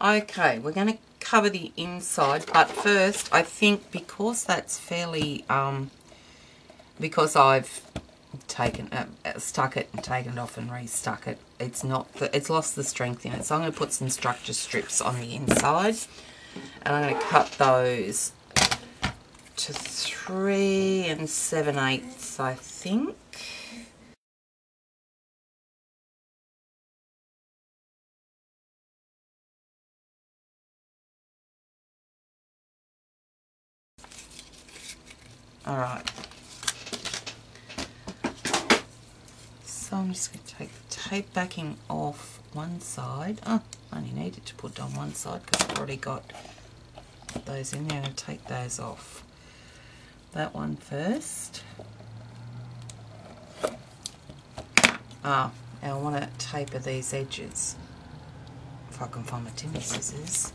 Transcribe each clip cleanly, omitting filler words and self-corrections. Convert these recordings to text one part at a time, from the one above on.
Okay, we're going to cover the inside, but first I think because that's fairly, because I've taken stuck it and taken it off and restuck it, it's lost the strength in it. So I'm going to put some structure strips on the inside, and I'm going to cut those to 3 7/8, I think. Alright, so I'm just going to take the tape backing off one side. Oh, I only needed to put on one side because I've already got those in there. I'm going to take those off. That one first. Now I want to taper these edges. If I can find my timber scissors.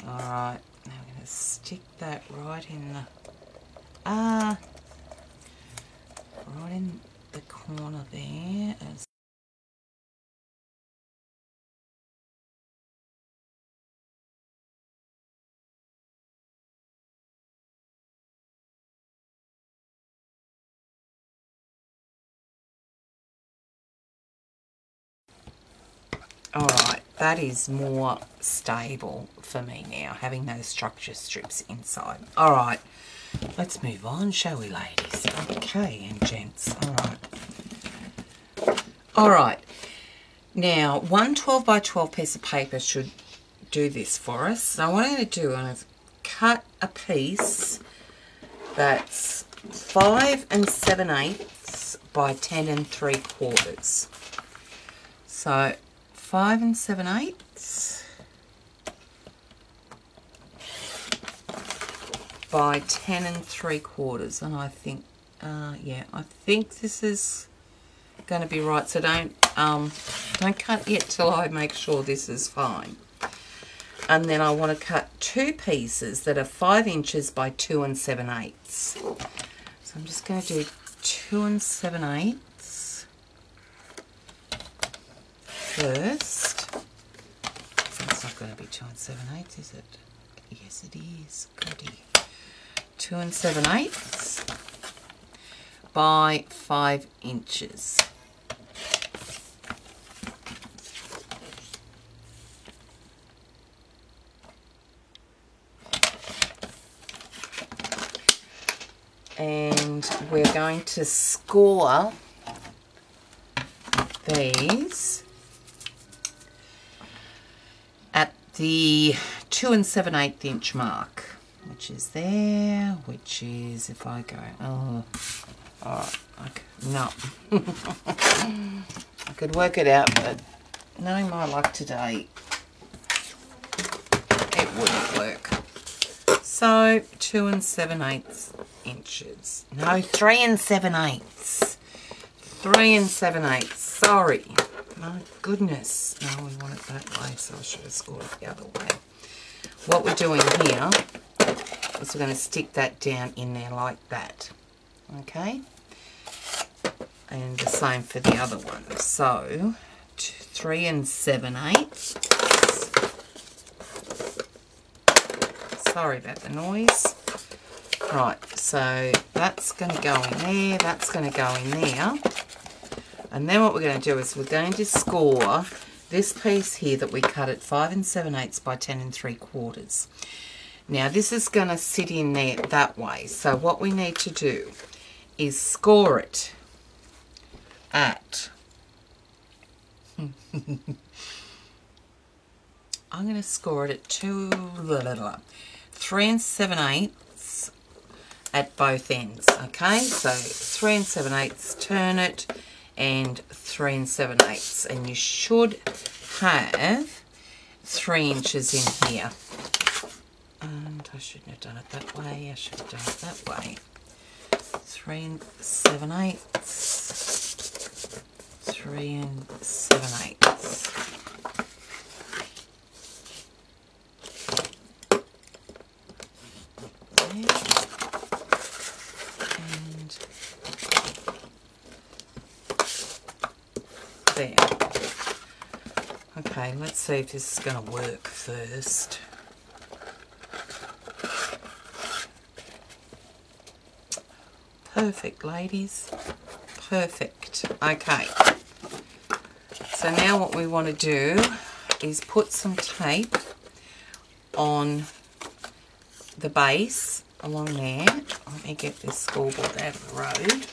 Alright, now I'm going to stick that right in the right in the corner there. Alright, that is more stable for me now, having those structure strips inside. Alright, let's move on, shall we, ladies? Okay, and gents. Alright, now one 12 by 12 piece of paper should do this for us. So what I'm going to do is cut a piece that's 5 7/8 by 10 3/4. So 5 7/8 by 10 3/4, and I think yeah, I think this is going to be right. So don't cut yet till I make sure this is fine. And then I want to cut two pieces that are 5 inches by 2 7/8. So I'm just going to do 2 7/8 first. It's not going to be 2 7/8, is it? Yes, it is. Goody. 2 7/8 by 5 inches. And we're going to score these at the 2 7/8 inch mark, which is there, which is, if I go, okay, no. I could work it out, but knowing my luck today, it wouldn't work. So 2 7/8 inches. No, 3 7/8. 3 7/8. Sorry. My goodness. No, we want it that way, so I should have scored it the other way. What we're doing here is we're going to stick that down in there like that. Okay? And the same for the other one. So 3 7/8. Sorry about the noise. Right, so that's going to go in there, that's going to go in there. And then what we're going to do is we're going to score this piece here that we cut at 5 7/8 by 10 3/4. Now this is going to sit in there that way. So what we need to do is score it at I'm going to score it at 3 7/8 at both ends. Okay, so 3 7/8, turn it, and 3 7/8, and you should have 3 inches in here. And I shouldn't have done it that way, I should have done it that way. 3 7/8, 3 7/8. there. Okay, let's see if this is going to work first. Perfect, ladies. Perfect. Okay. So now what we want to do is put some tape on the base along there. Let me get this scoreboard out of the road.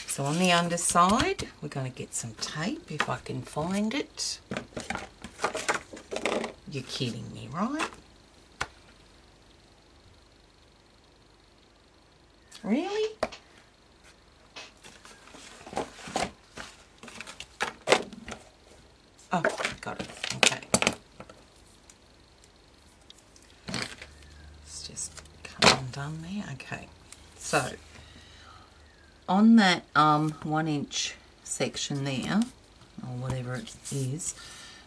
So on the underside, we're going to get some tape, if I can find it. You're kidding me, right? Really? Oh, got it. Okay. It's just come undone there. Okay. So, on that 1 inch section there, or whatever it is,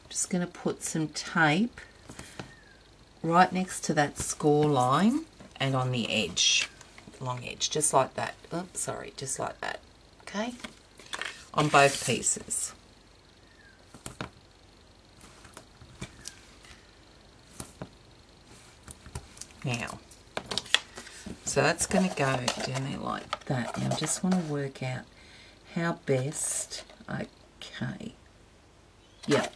I'm just going to put some tape right next to that score line and on the edge, long edge, just like that. Oops, sorry, just like that. Okay, on both pieces. Now, so that's going to go down there like that. Now I just want to work out how best. Okay. Yeah.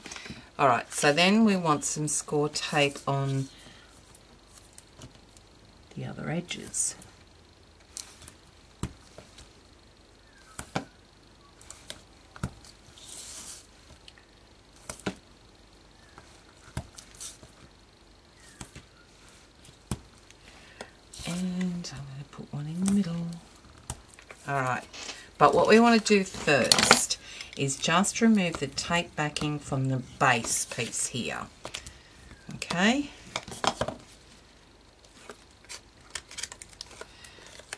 All right. So then we want some score tape on the other edges. And I'm going to put one in the middle. All right. But what we want to do first is just remove the tape backing from the base piece here. Okay.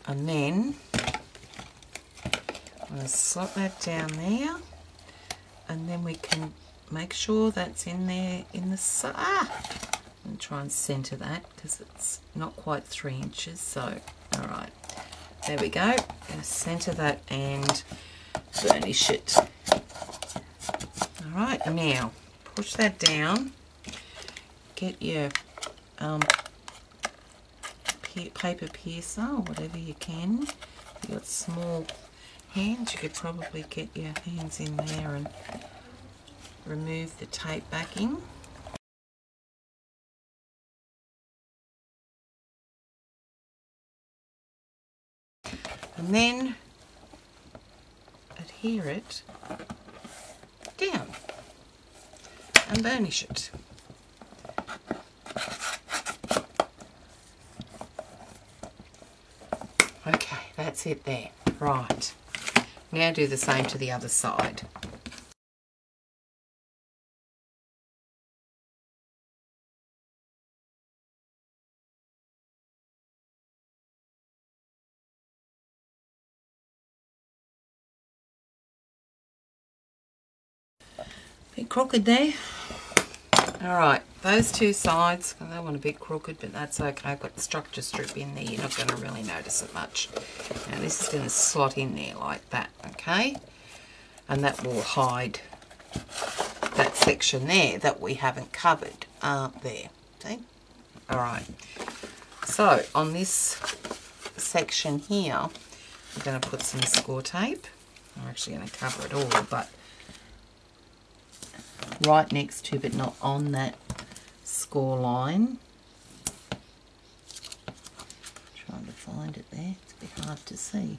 And then I'm going to slot that down there, and then we can make sure that's in there in the and try and center that because it's not quite 3 inches. So, all right, there we go. Going to center that and burnish it. All right, now push that down. Get your paper piercer or whatever you can. If you've got small hands, you could probably get your hands in there and remove the tape backing. And then adhere it down and burnish it. Okay, that's it there. Right. Now do the same to the other side. Bit crooked there. Alright, those two sides, they want a bit crooked, but that's okay. I've got the structure strip in there. You're not going to really notice it much. Now this is going to slot in there like that, okay? And that will hide that section there that we haven't covered there. See? Alright. So, on this section here, I'm going to put some score tape. I'm actually going to cover it all, but right next to, but not on that score line. Trying to find it there. It's a bit hard to see.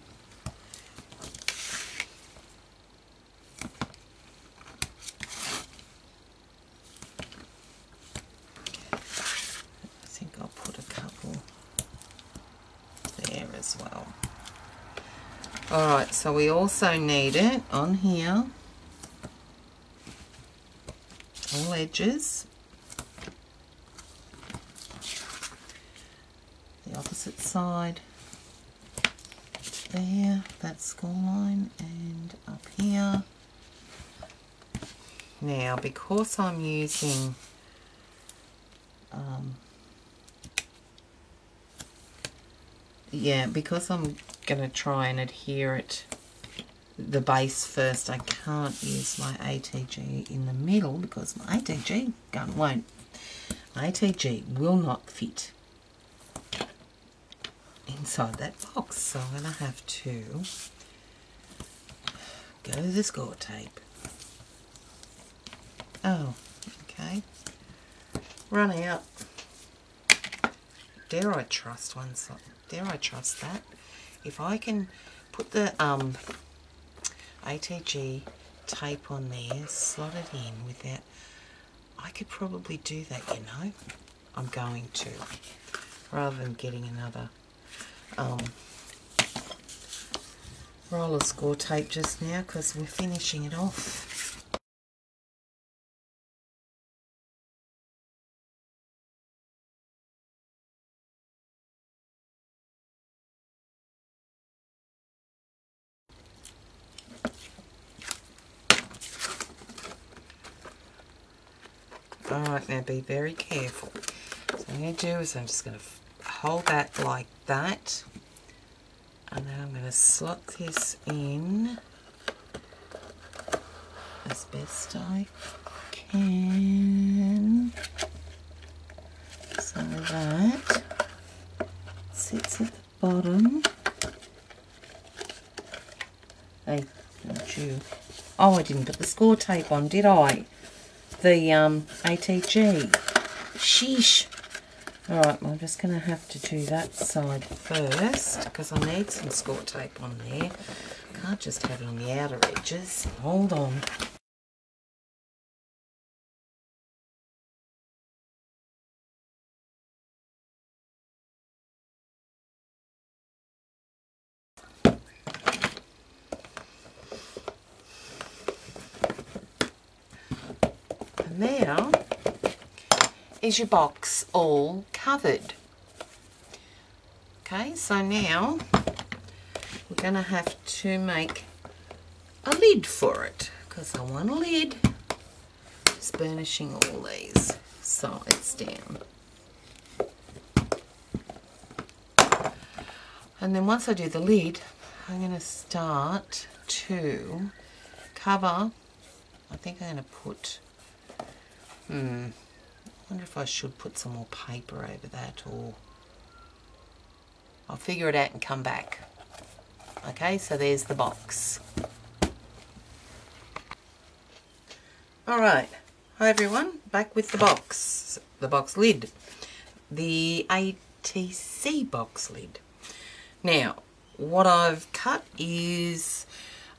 I think I'll put a couple there as well. Alright, so we also need it on here. All edges, the opposite side there, that score line, and up here. Now because I'm using because I'm going to try and adhere it the base first. I can't use my ATG in the middle because my ATG gun won't. My ATG will not fit inside that box, so I'm going to have to go to the score tape. Oh, okay. Run out. Dare I trust one side? Dare I trust that? If I can put the ATG tape on there, slot it in without... I could probably do that, you know. I'm going to. Rather than getting another roll of score tape just now, because we're finishing it off. Alright, now be very careful. So what I'm going to do is I'm just going to hold that like that, and then I'm going to slot this in as best I can, so that sits at the bottom. Hey, don't you? Oh, I didn't put the score tape on, did I? The ATG. Sheesh. Alright, well, I'm just going to have to do that side first because I need some score tape on there. Can't just have it on the outer edges. Hold on. And now is your box all covered. Okay, so now we're going to have to make a lid for it because I want a lid. Just burnishing all these sides down. And then once I do the lid, I'm going to start to cover. I think I'm going to put, I wonder if I should put some more paper over that, or I'll figure it out and come back. Okay, so there's the box. Alright, hi everyone, back with the box lid. The ATC box lid. Now, what I've cut is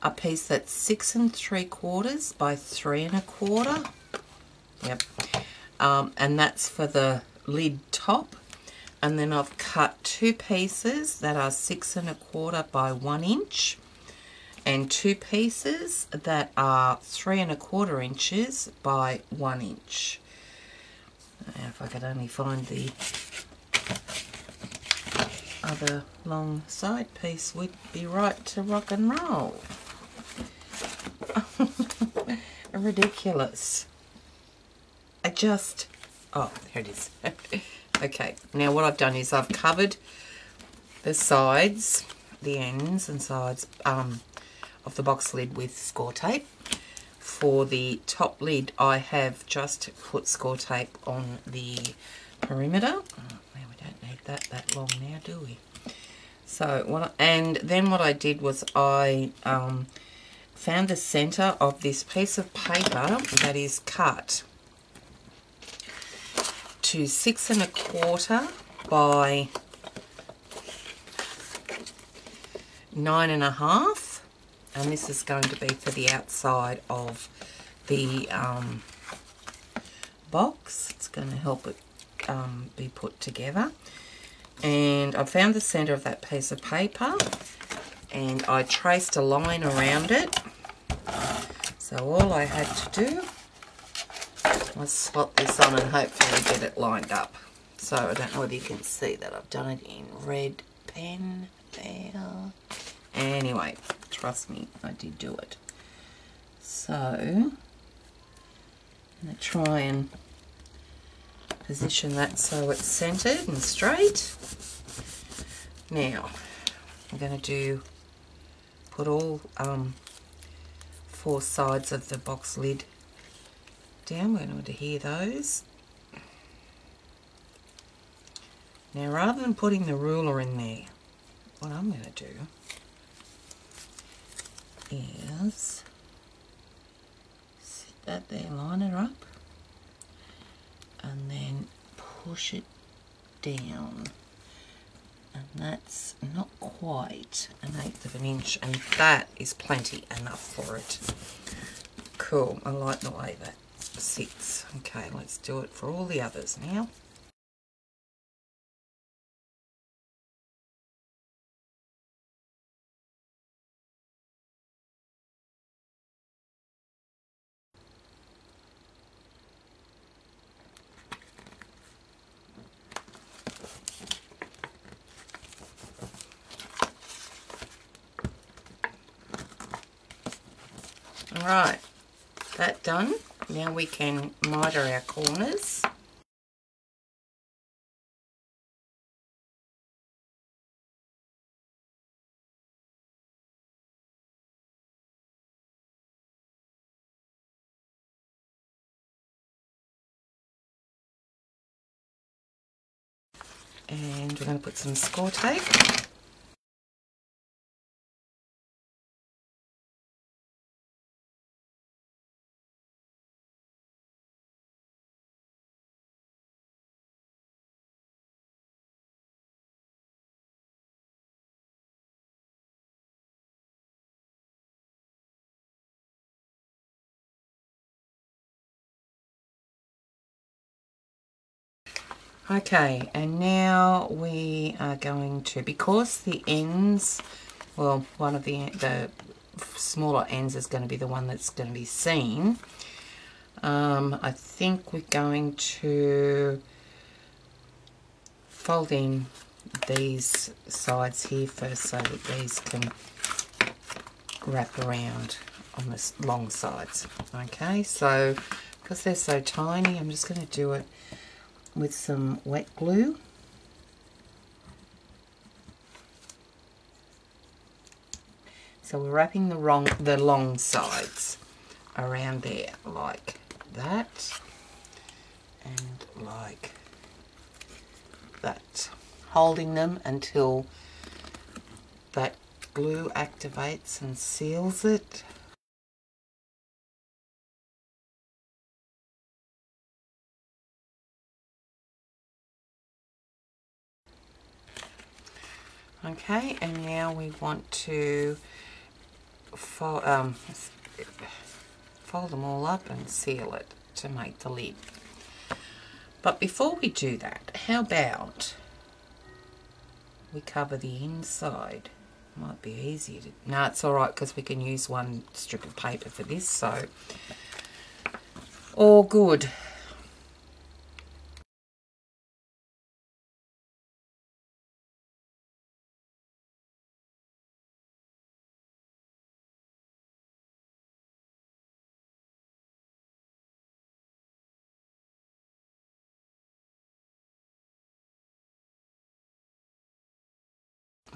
a piece that's 6 3/4 by 3 1/4. Yep. And that's for the lid top. And then I've cut 2 pieces that are 6 1/4 by 1 inch, and 2 pieces that are 3 1/4 inches by 1 inch. Now, if I could only find the other long side piece, we'd be right to rock and roll. Ridiculous. Oh, here it is. Okay, now what I've done is I've covered the sides, the ends and sides of the box lid with score tape. For the top lid, I have just put score tape on the perimeter. Oh, now we don't need that long now, do we? So then what I did was I found the center of this piece of paper that is cut to 6 1/4 by 9 1/2, and this is going to be for the outside of the box. It's going to help it be put together. And I found the center of that piece of paper, and I traced a line around it. So all I had to do was slot this on and hopefully get it lined up. So I don't know whether you can see that I've done it in red pen there. Anyway, trust me, I did do it. So I'm going to try and position that so it's centered and straight. Now I'm going to put all 4 sides of the box lid down. We're going to adhere those. Now, rather than putting the ruler in there, what I'm going to do is sit that there, line it up, and then push it down. And that's not quite 1/8 of an inch, and that is plenty enough for it. Cool, I like the way that sits. Okay, let's do it for all the others now. Alright, that done. Now we can miter our corners. And we're going to put some score tape. Okay, and now we are going to, because the ends, well, one of the smaller ends is going to be the one that's going to be seen. I think we're going to fold in these sides here first so that these can wrap around on the long sides. Okay, so because they're so tiny, I'm just going to do it with some wet glue. So we're wrapping the long sides around there like that and like that, holding them until that glue activates and seals it. Okay, and now we want to fold them all up and seal it to make the lid. But before we do that, how about we cover the inside? Might be easier to... No, it's alright because we can use one strip of paper for this, so all good.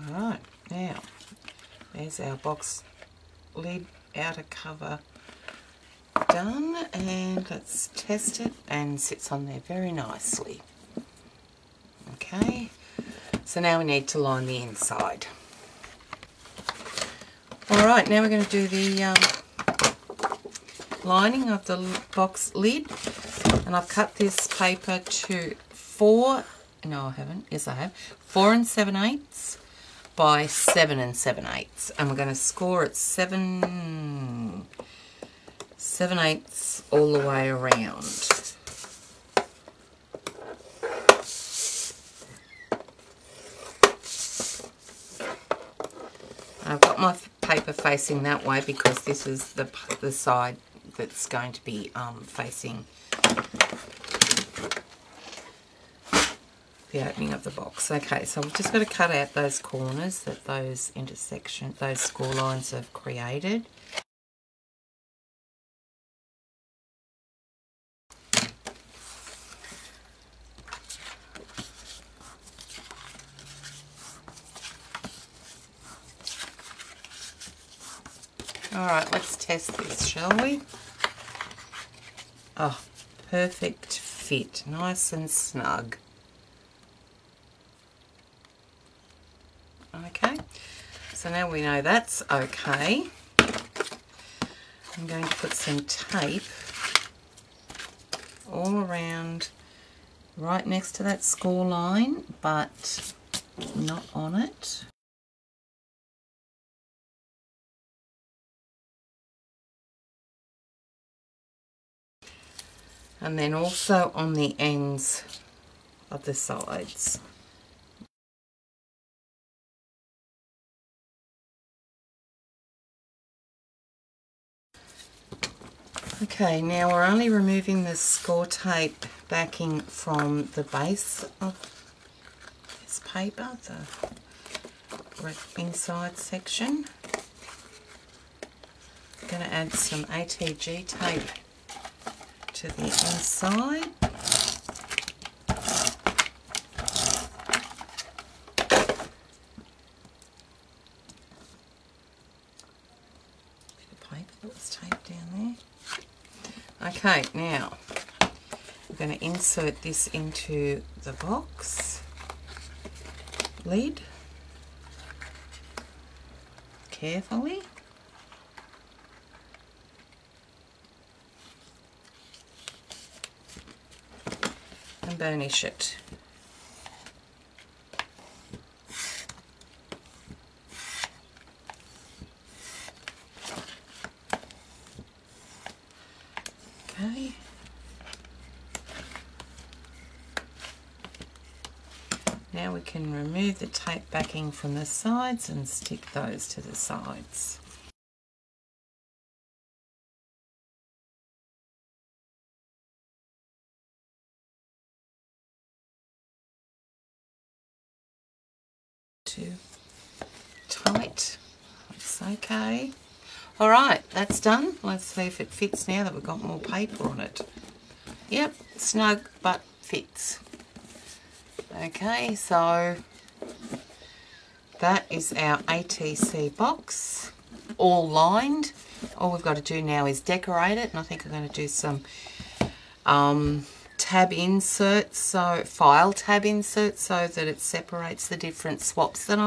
Alright, now there's our box lid outer cover done, and let's test it, and sits on there very nicely. Okay, so now we need to line the inside. Alright, now we're going to do the lining of the box lid, and I've cut this paper to 4 and 7/8 by 7 7/8, and we're going to score it 7 7/8 all the way around. I've got my paper facing that way because this is the side that's going to be facing the opening of the box. Okay, so we've just got to cut out those corners that those intersections, those score lines have created. Alright, let's test this, shall we? Oh, perfect fit. Nice and snug. Okay, so now we know that's okay. I'm going to put some tape all around right next to that score line, but not on it. And then also on the ends of the sides. Okay, now we're only removing the score tape backing from the base of this paper, the inside section. I'm going to add some ATG tape to the inside. Bit of paper that was taped down there. Okay, now we're going to insert this into the box lid carefully. And burnish it. Okay. Now we can remove the tape backing from the sides and stick those to the sides. Too tight. That's okay. Alright, that's done. Let's see if it fits now that we've got more paper on it. Yep, snug but fits. Okay, so that is our ATC box, all lined. All we've got to do now is decorate it, and I think I'm going to do some tab inserts, so file tab inserts, so that it separates the different swaps that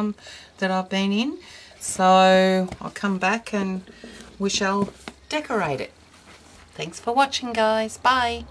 I've been in. So I'll come back and we shall decorate it. Thanks for watching, guys. Bye.